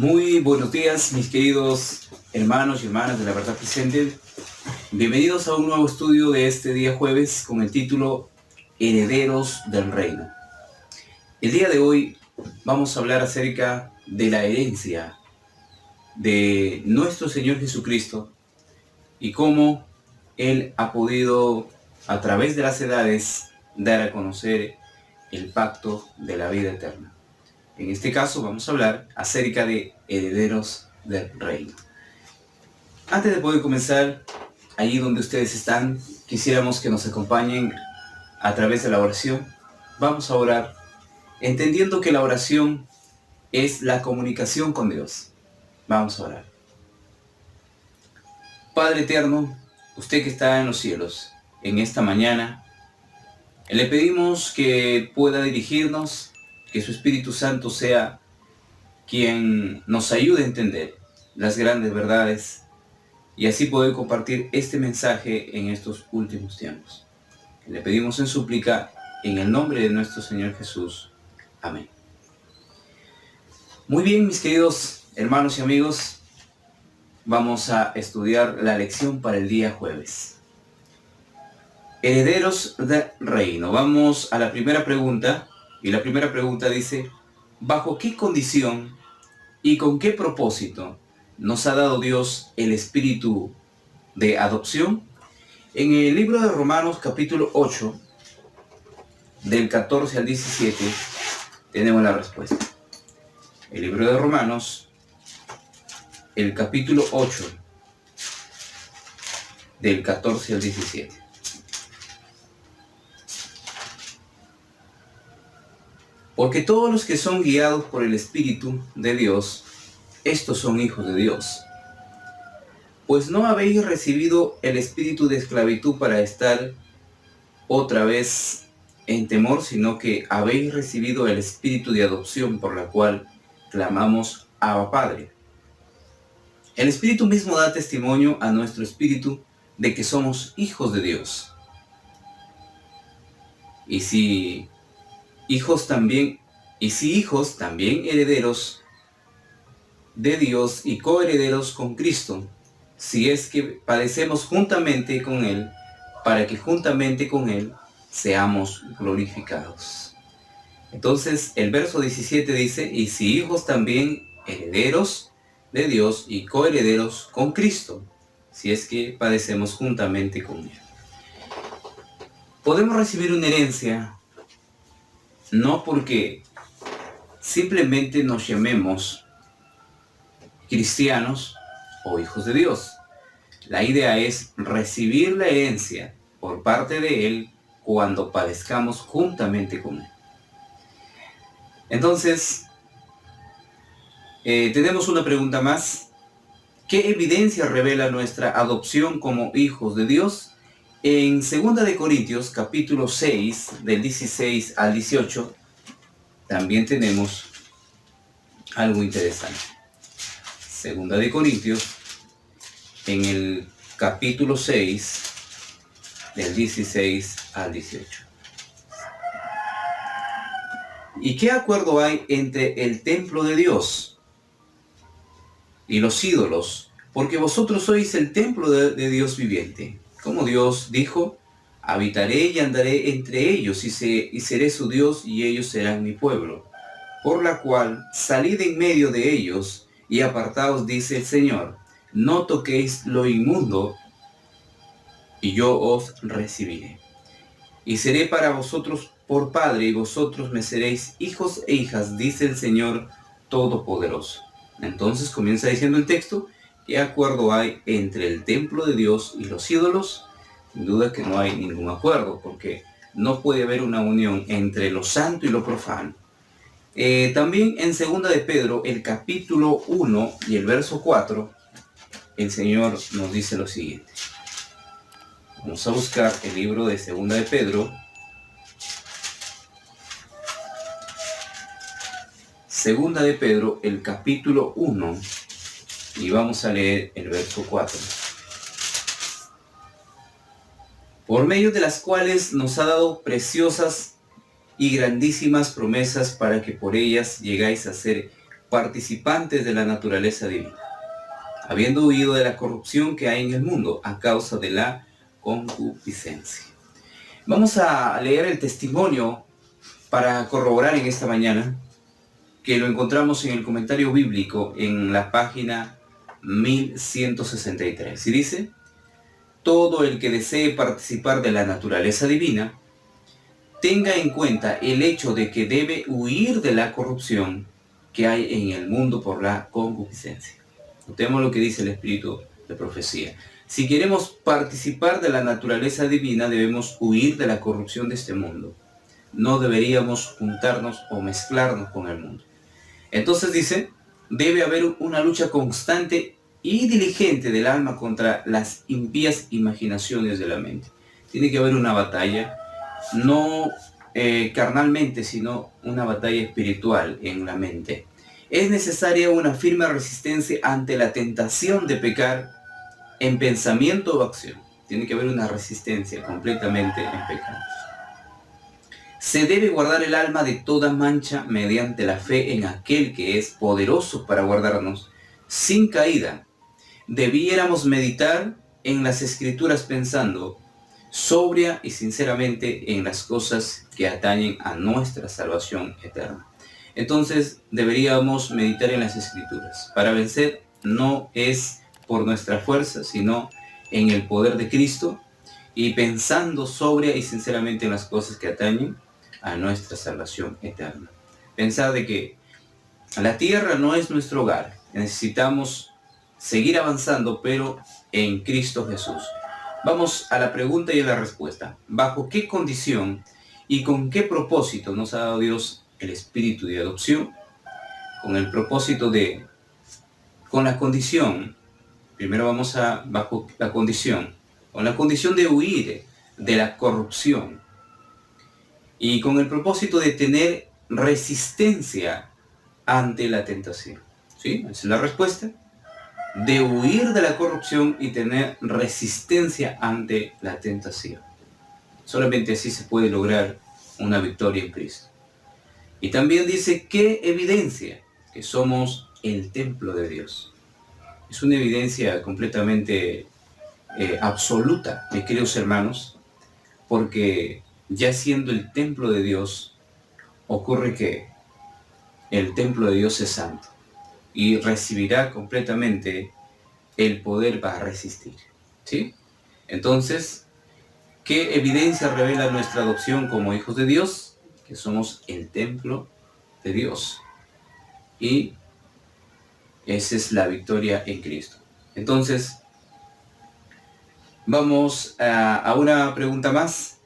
Muy buenos días, mis queridos hermanos y hermanas de la verdad presente. Bienvenidos a un nuevo estudio de este día jueves con el título Herederos del Reino. El día de hoy vamos a hablar acerca de la herencia de nuestro Señor Jesucristo y cómo Él ha podido, a través de las edades, dar a conocer el pacto de la vida eterna. En este caso vamos a hablar acerca de herederos del reino. Antes de poder comenzar, allí donde ustedes están, quisiéramos que nos acompañen a través de la oración. Vamos a orar, entendiendo que la oración es la comunicación con Dios. Vamos a orar. Padre eterno, usted que está en los cielos, en esta mañana, le pedimos que pueda dirigirnos, que su Espíritu Santo sea quien nos ayude a entender las grandes verdades y así poder compartir este mensaje en estos últimos tiempos. Le pedimos en súplica en el nombre de nuestro Señor Jesús. Amén. Muy bien, mis queridos hermanos y amigos, vamos a estudiar la lección para el día jueves. Herederos del reino. Vamos a la primera pregunta, y la primera pregunta dice: ¿bajo qué condición y con qué propósito nos ha dado Dios el espíritu de adopción? En el libro de Romanos capítulo 8, del 14 al 17, tenemos la respuesta. El libro de Romanos, el capítulo 8, del 14 al 17. Porque todos los que son guiados por el Espíritu de Dios, estos son hijos de Dios. Pues no habéis recibido el espíritu de esclavitud para estar otra vez en temor, sino que habéis recibido el espíritu de adopción, por la cual clamamos Abba Padre. El Espíritu mismo da testimonio a nuestro espíritu de que somos hijos de Dios. Y si hijos también herederos de Dios y coherederos con Cristo, si es que padecemos juntamente con Él, para que juntamente con Él seamos glorificados. Entonces el verso 17 dice: y si hijos también herederos de Dios y coherederos con Cristo, si es que padecemos juntamente con Él. Podemos recibir una herencia no porque simplemente nos llamemos cristianos o hijos de Dios. La idea es recibir la herencia por parte de Él cuando padezcamos juntamente con Él. Entonces, tenemos una pregunta más. ¿Qué evidencia revela nuestra adopción como hijos de Dios? En 2 de Corintios, capítulo 6, del 16 al 18, también tenemos algo interesante. 2 de Corintios, en el capítulo 6, del 16 al 18. ¿Y qué acuerdo hay entre el templo de Dios y los ídolos? Porque vosotros sois el templo de Dios viviente. Como Dios dijo: habitaré y andaré entre ellos, y seré su Dios, y ellos serán mi pueblo. Por la cual salid en medio de ellos, y apartaos, dice el Señor, no toquéis lo inmundo, y yo os recibiré. Y seré para vosotros por Padre, y vosotros me seréis hijos e hijas, dice el Señor Todopoderoso. Entonces comienza diciendo el texto: ¿qué acuerdo hay entre el templo de Dios y los ídolos? Sin duda que no hay ningún acuerdo, porque no puede haber una unión entre lo santo y lo profano. También en 2 de Pedro, el capítulo 1 y el verso 4, el Señor nos dice lo siguiente. Vamos a buscar el libro de 2 de Pedro. 2 de Pedro, el capítulo 1, y vamos a leer el verso 4. Por medio de las cuales nos ha dado preciosas y grandísimas promesas, para que por ellas llegáis a ser participantes de la naturaleza divina, habiendo huido de la corrupción que hay en el mundo a causa de la concupiscencia. Vamos a leer el testimonio para corroborar en esta mañana, que lo encontramos en el comentario bíblico en la página 1163. Y dice: todo el que desee participar de la naturaleza divina, tenga en cuenta el hecho de que debe huir de la corrupción que hay en el mundo por la concupiscencia. Notemos lo que dice el espíritu de profecía. Si queremos participar de la naturaleza divina, debemos huir de la corrupción de este mundo. No deberíamos juntarnos o mezclarnos con el mundo. Entonces dice, debe haber una lucha constante y diligente del alma contra las impías imaginaciones de la mente. Tiene que haber una batalla, no carnalmente, sino una batalla espiritual en la mente. Es necesaria una firme resistencia ante la tentación de pecar en pensamiento o acción. Tiene que haber una resistencia completamente en pecado. Se debe guardar el alma de toda mancha mediante la fe en aquel que es poderoso para guardarnos sin caída. Debiéramos meditar en las Escrituras pensando sobria y sinceramente en las cosas que atañen a nuestra salvación eterna. Entonces deberíamos meditar en las Escrituras. Para vencer no es por nuestra fuerza, sino en el poder de Cristo, y pensando sobria y sinceramente en las cosas que atañen a nuestra salvación eterna. Pensar de que la tierra no es nuestro hogar. Necesitamos seguir avanzando, pero en Cristo Jesús. Vamos a la pregunta y a la respuesta. ¿Bajo qué condición y con qué propósito nos ha dado Dios el espíritu de adopción? Con el propósito de, con la condición, primero vamos a, bajo la condición, con la condición de huir de la corrupción y con el propósito de tener resistencia ante la tentación. ¿Sí? Esa es la respuesta. De huir de la corrupción y tener resistencia ante la tentación. Solamente así se puede lograr una victoria en Cristo. Y también dice que evidencia que somos el templo de Dios. Es una evidencia completamente absoluta, mis queridos hermanos, porque ya siendo el templo de Dios, ocurre que el templo de Dios es santo y recibirá completamente el poder para resistir. ¿Sí? Entonces, ¿qué evidencia revela nuestra adopción como hijos de Dios? Que somos el templo de Dios. Y esa es la victoria en Cristo. Entonces, vamos a una pregunta más.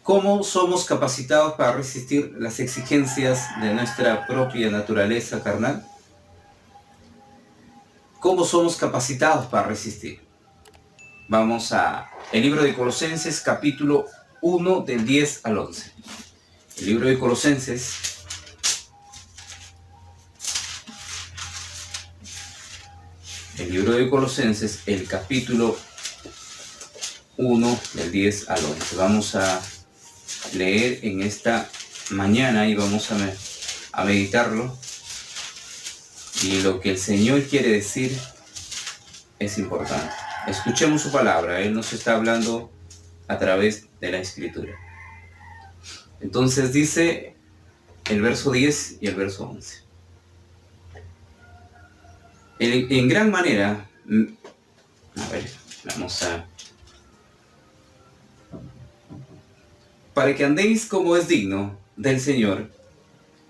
¿Cómo somos capacitados para resistir las exigencias de nuestra propia naturaleza carnal? ¿Cómo somos capacitados para resistir? Vamos a el libro de Colosenses, capítulo 1, del 10 al 11. El libro de Colosenses, el capítulo 1, del 10 al 11. Vamos a leer en esta mañana y vamos a meditarlo, y lo que el Señor quiere decir es importante. Escuchemos su palabra. Él nos está hablando a través de la Escritura. Entonces dice el verso 10 y el verso 11. En gran manera, para que andéis como es digno del Señor,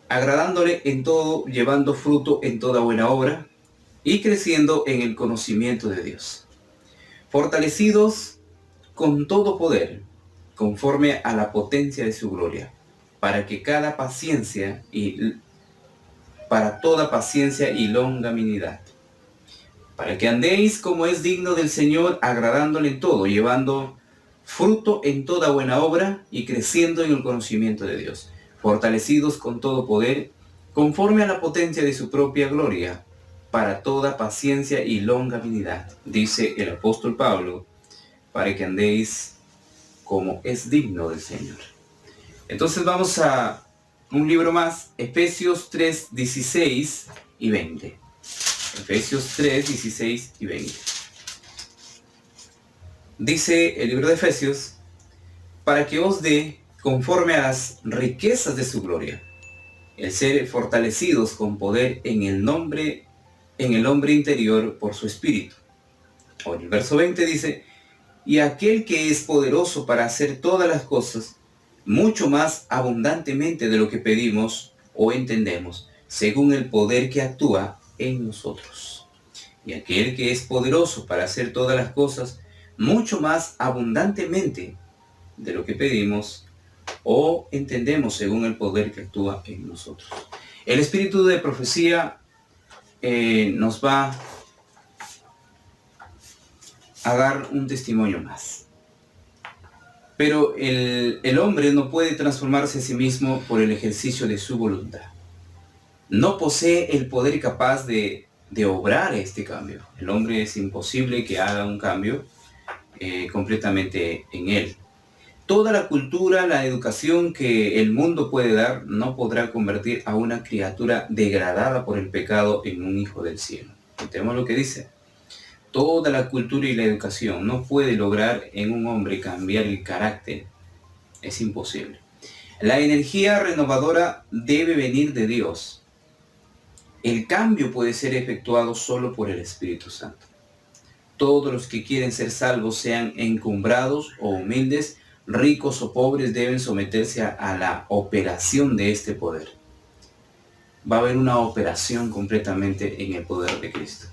agradándole en todo, llevando fruto en toda buena obra y creciendo en el conocimiento de Dios, fortalecidos con todo poder, conforme a la potencia de su gloria, para toda paciencia y longanimidad, para que andéis como es digno del Señor, agradándole en todo, llevando fruto en toda buena obra y creciendo en el conocimiento de Dios, fortalecidos con todo poder, conforme a la potencia de su propia gloria, para toda paciencia y longanimidad, dice el apóstol Pablo, para que andéis como es digno del Señor. Entonces vamos a un libro más, Efesios 3, 16 y 20. Efesios 3, 16 y 20. Dice el libro de Efesios, para que os dé, conforme a las riquezas de su gloria, el ser fortalecidos con poder en el hombre interior por su espíritu. O el verso 20 dice, y aquel que es poderoso para hacer todas las cosas, mucho más abundantemente de lo que pedimos o entendemos, según el poder que actúa en nosotros. Y aquel que es poderoso para hacer todas las cosas, mucho más abundantemente de lo que pedimos o entendemos, según el poder que actúa en nosotros. El espíritu de profecía nos va a dar un testimonio más. Pero el hombre no puede transformarse a sí mismo por el ejercicio de su voluntad. No posee el poder capaz de obrar este cambio. El hombre es imposible que haga un cambio completamente en él. Toda la cultura, la educación que el mundo puede dar no podrá convertir a una criatura degradada por el pecado en un hijo del cielo. Entendemos lo que dice. Toda la cultura y la educación no puede lograr en un hombre cambiar el carácter. Es imposible. La energía renovadora debe venir de Dios. El cambio puede ser efectuado solo por el Espíritu Santo. Todos los que quieren ser salvos, sean encumbrados o humildes, ricos o pobres, deben someterse a la operación de este poder. Va a haber una operación completamente en el poder de Cristo.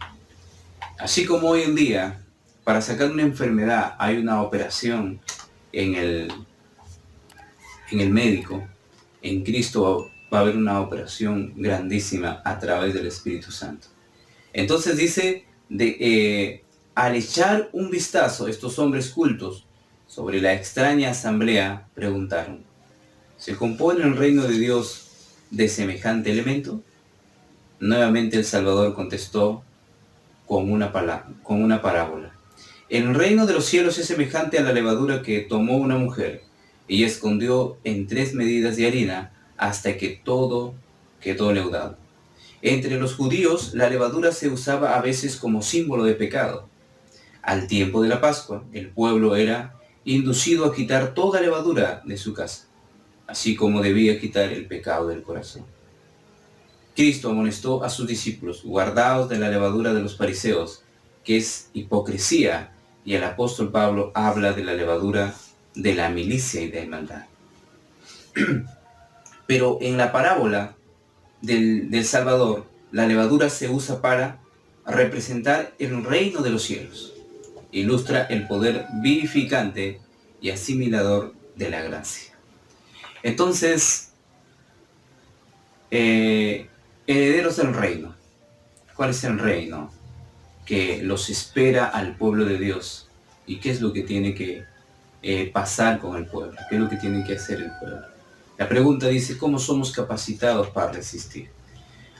Así como hoy en día, para sacar una enfermedad hay una operación en el médico, en Cristo va a haber una operación grandísima a través del Espíritu Santo. Entonces dice, al echar un vistazo estos hombres cultos sobre la extraña asamblea, preguntaron, ¿se compone el reino de Dios de semejante elemento? Nuevamente el Salvador contestó con una parábola. El reino de los cielos es semejante a la levadura que tomó una mujer y escondió en 3 medidas de harina hasta que todo quedó leudado. Entre los judíos, la levadura se usaba a veces como símbolo de pecado. Al tiempo de la Pascua, el pueblo era inducido a quitar toda levadura de su casa, así como debía quitar el pecado del corazón. Cristo amonestó a sus discípulos, guardaos de la levadura de los fariseos, que es hipocresía, y el apóstol Pablo habla de la levadura de la milicia y de maldad. Pero en la parábola del Salvador, la levadura se usa para representar el reino de los cielos. Ilustra el poder vivificante y asimilador de la gracia. Entonces, herederos del reino. ¿Cuál es el reino que los espera al pueblo de Dios? ¿Y qué es lo que tiene que pasar con el pueblo? ¿Qué es lo que tiene que hacer el pueblo? La pregunta dice, ¿cómo somos capacitados para resistir?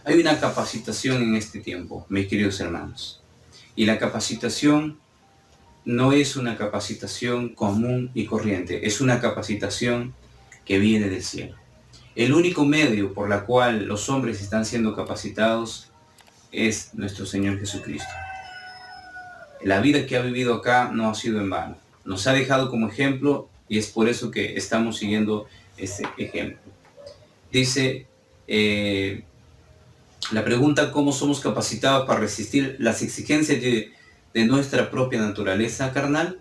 Hay una capacitación en este tiempo, mis queridos hermanos. Y la capacitación no es una capacitación común y corriente, es una capacitación que viene del cielo. El único medio por la cual los hombres están siendo capacitados es nuestro Señor Jesucristo. La vida que ha vivido acá no ha sido en vano. Nos ha dejado como ejemplo y es por eso que estamos siguiendo ese ejemplo. Dice la pregunta, ¿cómo somos capacitados para resistir las exigencias de nuestra propia naturaleza carnal?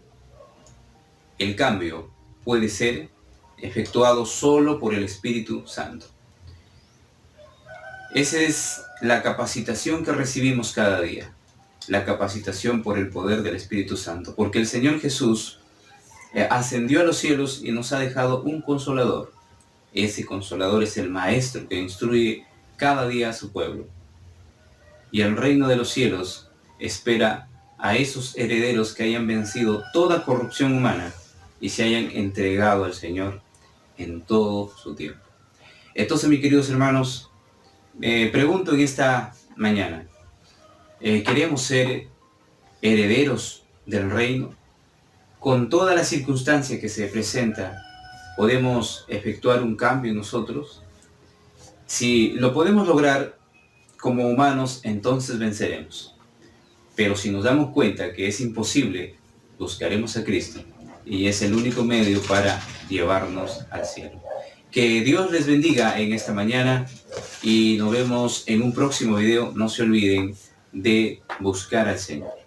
El cambio puede ser efectuado solo por el Espíritu Santo. Esa es la capacitación que recibimos cada día, la capacitación por el poder del Espíritu Santo, porque el Señor Jesús ascendió a los cielos y nos ha dejado un consolador. Ese consolador es el Maestro que instruye cada día a su pueblo. Y el reino de los cielos espera a esos herederos que hayan vencido toda corrupción humana y se hayan entregado al Señor en todo su tiempo. Entonces, mis queridos hermanos, pregunto en esta mañana, ¿queremos ser herederos del reino? Con todas las circunstancias que se presentan, ¿podemos efectuar un cambio en nosotros? Si lo podemos lograr como humanos, entonces venceremos. Pero si nos damos cuenta que es imposible, buscaremos a Cristo y es el único medio para llevarnos al cielo. Que Dios les bendiga en esta mañana y nos vemos en un próximo video. No se olviden de buscar al Señor.